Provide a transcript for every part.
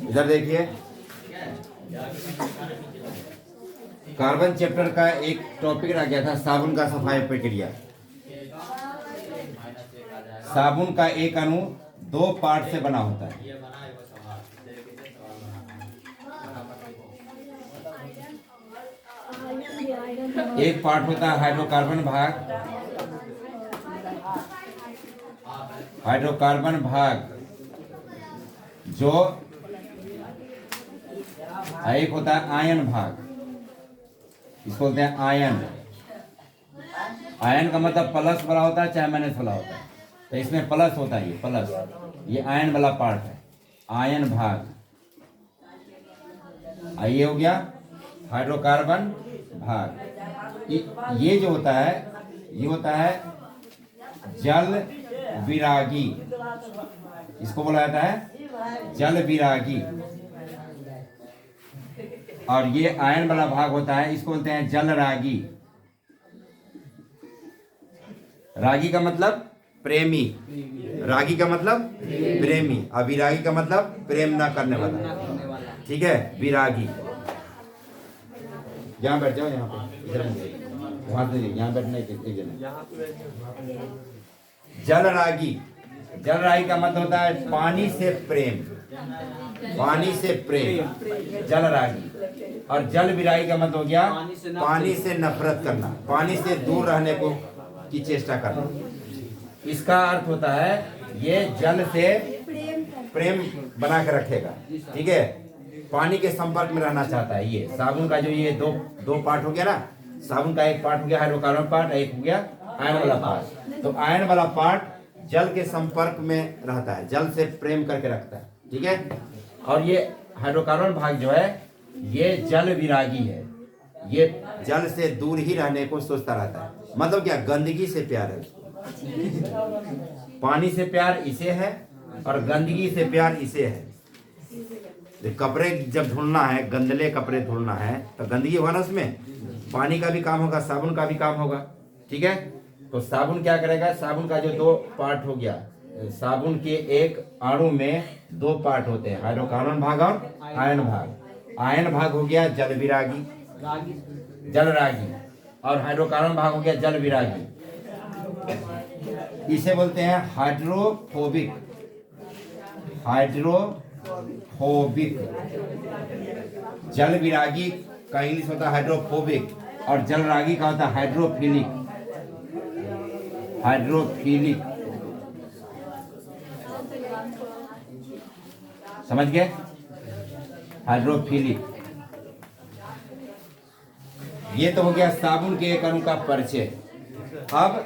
इधर देखिए, carbon chapter का एक टॉपिक रह गया था, साबुन का सफाई प्रक्रिया। साबुन का एक अणु 2 पार्ट से बना होता है। एक पार्ट होता है हाइड्रोकार्बन भाग, हाइड्रोकार्बन भाग जो, एक होता है आयन भाग, इसको बोलते हैं आयन। आयन का मतलब प्लस वाला होता है चाहे माइनस वाला होता है, तो इसमें प्लस होता है, ये प्लस, ये आयन वाला पार्ट है, आयन भाग। ये हो गया हाइड्रोकार्बन भाग। ये जो होता है, ये होता है जल विरागी, इसको बोला जाता है जल विरागी। और ये आयन वाला भाग होता है, इसको बोलते हैं जल रागी। रागी का मतलब प्रेमी, रागी का मतलब प्रेमी, और विरागी का मतलब प्रेम ना करने वाला, ठीक है, विरागी। यहाँ बैठ जाओ, यहाँ पे, इधर वहां से यहाँ बैठने के जल रागी। जल रागी का मतलब होता है पानी से प्रेम, पानी से प्रेम, जल रागी। और जल विरागी का मतलब हो गया पानी से नफरत करना, पानी से दूर रहने को की चेष्टा करना। इसका अर्थ होता है ये जल से प्रेम बना के रखेगा, ठीक है, पानी के संपर्क में रहना चाहता है। ये साबुन का जो ये दो पार्ट हो गया ना, साबुन का एक पार्ट हो गया हाइड्रोकार्बन पार्ट, एक हो गया आयन वाला पार्ट। तो आयन वाला पार्ट जल के संपर्क में रहता है, जल से प्रेम करके रखता है, ठीक है। और ये हाइड्रोकार्बन भाग जो है ये जल विरागी है, ये जल से दूर ही रहने को सोचता रहता है। मतलब क्या, गंदगी से प्यार है उसको, पानी से प्यार इसे है और गंदगी से प्यार इसे है। कपड़े जब धुलना है, गंदले कपड़े धुलना है तो गंदगी होगा ना उसमें, पानी का भी काम होगा, साबुन का भी काम होगा, ठीक है। तो साबुन क्या करेगा, साबुन का जो 2 पार्ट हो गया, साबुन के एक अणु में 2 पार्ट होते हैं, हाइड्रोकार्बन भाग और आयन भाग। आयन भाग हो गया जल विरागी, जल रागी, और हाइड्रोकार्बन भाग हो गया जल विरागी। इसे बोलते हैं हाइड्रोफोबिक, हाइड्रोफोबिक। जल विरागी का इंग्लिश होता है हाइड्रोफोबिक, और जल रागी का होता है हाइड्रोफिलिक, हाइड्रोफिलिक। समझ गए, हाइड्रोफिलिक। ये तो हो गया साबुन के एक अणु का परिचय। अब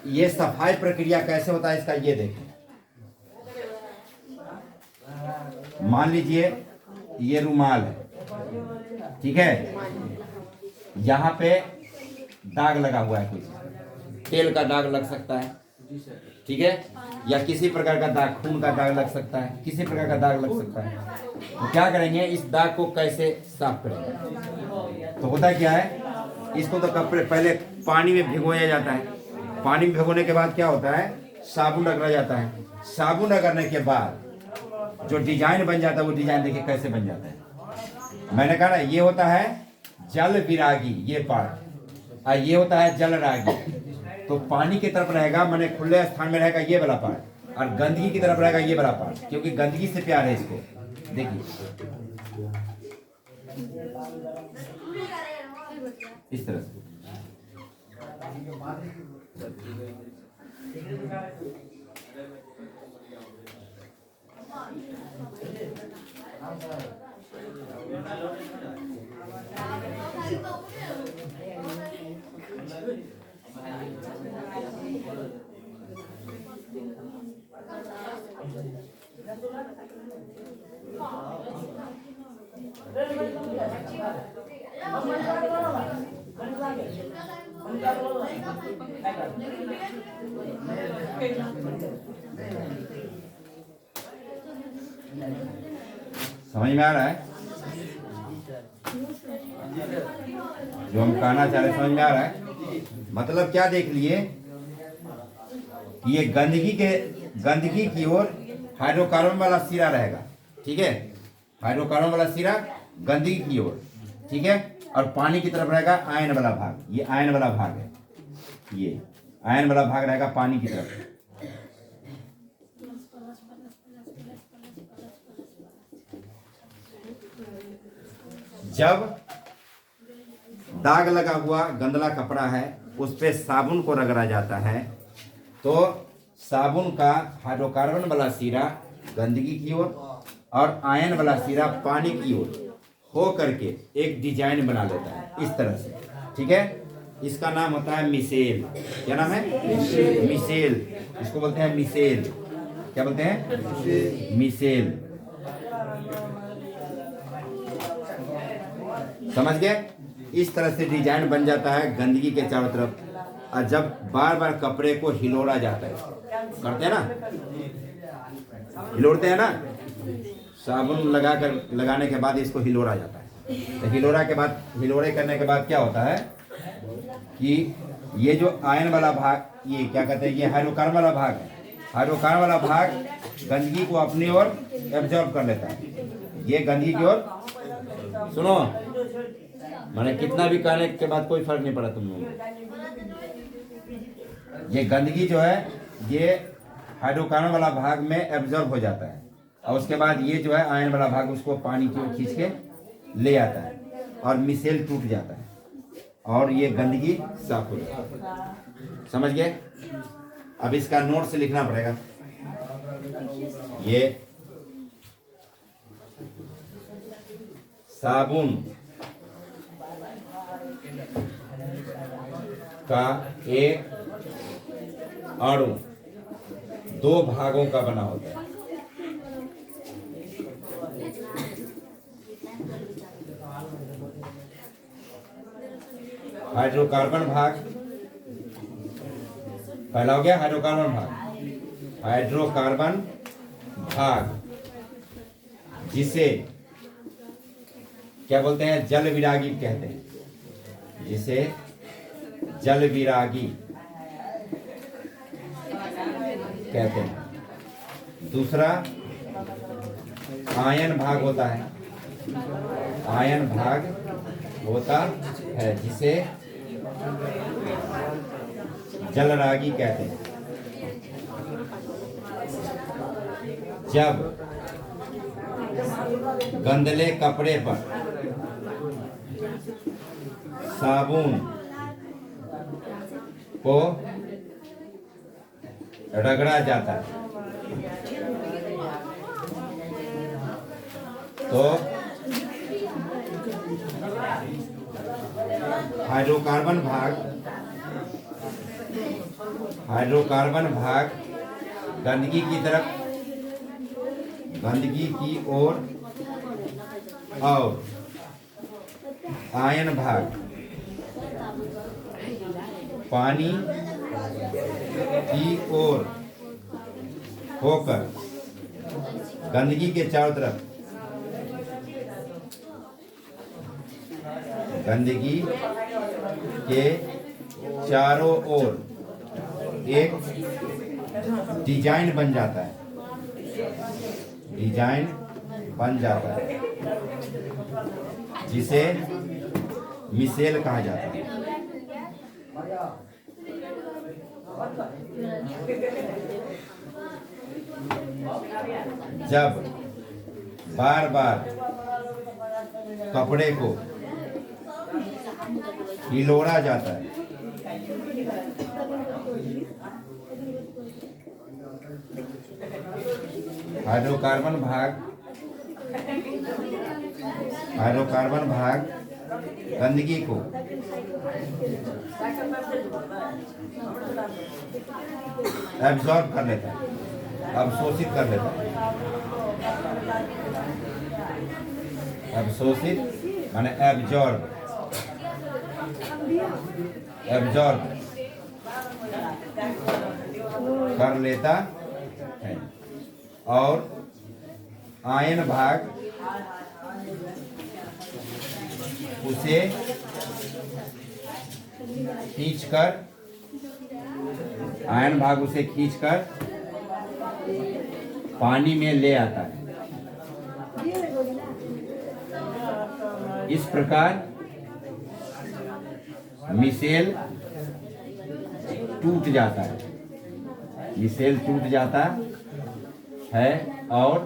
ये सफाई प्रक्रिया कैसे होता है इसका ये देखें। मान लीजिए ये रुमाल है, ठीक है, यहाँ पे दाग लगा हुआ है, कुछ तेल का दाग लग सकता है, ठीक है, या किसी प्रकार का दाग, खून का दाग लग सकता है, किसी प्रकार का दाग लग सकता है। तो क्या करेंगे, इस दाग को कैसे साफ करेंगे। तो होता क्या है, इसको तो कपड़े पहले पानी में भिगोया जाता है, पानी में भिगोने के बाद क्या होता है, साबुन रगड़ा जाता है। साबुन रगड़ने के बाद जो डिजाइन बन जाता है, वो डिजाइन देखिए कैसे बन जाता है। मैंने कहा ना, ये होता है जल विरागी, ये पार्ट, और ये होता है जल रागी। तो पानी की तरफ रहेगा, मैंने खुले स्थान में रहेगा ये वाला पार्ट, और गंदगी की तरफ रहेगा ये वाला पार्ट, क्योंकि गंदगी से प्यार है इसको। देखिए इस तरह से समझ में आ रहा है जो हम कहना चाह रहे, समझ में आ रहा है। मतलब क्या देख लिए कि ये गंदगी के गंदगी की ओर हाइड्रोकार्बन वाला सिरा रहेगा, ठीक है, हाइड्रोकार्बन वाला सिरा गंदगी की ओर, ठीक है, और पानी की तरफ रहेगा आयन वाला भाग, ये आयन वाला भाग है, ये आयन वाला भाग रहेगा पानी की तरफ। जब दाग लगा हुआ गंदला कपड़ा है उस पे साबुन को रगड़ा जाता है तो साबुन का हाइड्रोकार्बन वाला सिरा गंदगी की ओर और आयन वाला सिरा पानी की ओर हो करके एक डिजाइन बना लेता है इस तरह से, ठीक है। इसका नाम होता है मिसेल। क्या नाम है? मिसेल। इसको बोलते हैं मिसेल। क्या बोलते हैं? मिसेल। समझ गए? इस तरह से डिजाइन बन जाता है गंदगी के चारों तरफ। और जब बार बार कपड़े को हिलोड़ा जाता है, करते हैं ना, हिलोड़ते हैं ना, साबुन लगाने के बाद इसको हिलोड़ा जाता है। तो हिलोड़े करने के बाद क्या होता है कि ये जो आयन वाला भाग, ये क्या कहते हैं, ये हाइड्रोकार्बन वाला भाग है। हाइड्रोकार्बन वाला भाग गंदगी को अपनी ओर एब्जॉर्ब कर लेता है। ये गंदगी की ओर, सुनो, मैंने कितना भी कहने के बाद कोई फर्क नहीं पड़ा तुम लोगों को। ये गंदगी जो है ये हाइड्रोकार्बन वाला भाग में एब्जॉर्ब हो जाता है और उसके बाद ये जो है आयन वाला भाग उसको पानी की ओर खींच के ले आता है और मिसेल टूट जाता है और ये गंदगी साफ हो जाती है। समझ गए? अब इसका नोट से लिखना पड़ेगा। ये साबुन का एक अणु दो भागों का बना होता है। हाइड्रोकार्बन भाग पहला हो गया, हाइड्रोकार्बन भाग। हाइड्रोकार्बन भाग जिसे क्या बोलते हैं? जल विरागी कहते हैं, जिसे जल विरागी कहते हैं। दूसरा आयन भाग होता है, आयन भाग होता है जिसे जलरागी कहते हैं। जब गंदले कपड़े पर साबुन को रगड़ा जाता है तो हाइड्रोकार्बन भाग गंदगी की तरफ, गंदगी की ओर और आयन भाग पानी की ओर होकर गंदगी के चारों तरफ, गंदगी के चारों ओर एक डिजाइन बन जाता है, डिजाइन बन जाता है जिसे मिसेल कहा जाता है। जब बार बार कपड़े को हिलोड़ा जाता है हाइड्रोकार्बन भाग गंदगी को एब्जॉर्ब कर लेता है, अवशोषित कर लेता है। अवशोषित माने एब्जॉर्ब, एब्जॉर्ब कर लेता है और आयन भाग उसे खींचकर, आयन भाग उसे खींचकर पानी में ले आता है। इस प्रकार मिसेल टूट जाता है, मिसेल टूट जाता है और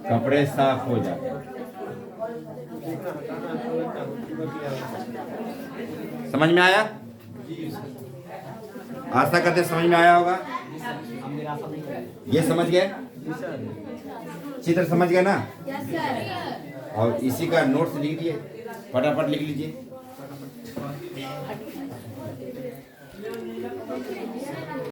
कपड़े साफ हो जाते हैं। समझ में आया? आशा करते समझ में आया होगा। ये समझ गए? चित्र समझ गए ना? और इसी का नोट्स लिख दिए, फटाफट लिख लीजिए।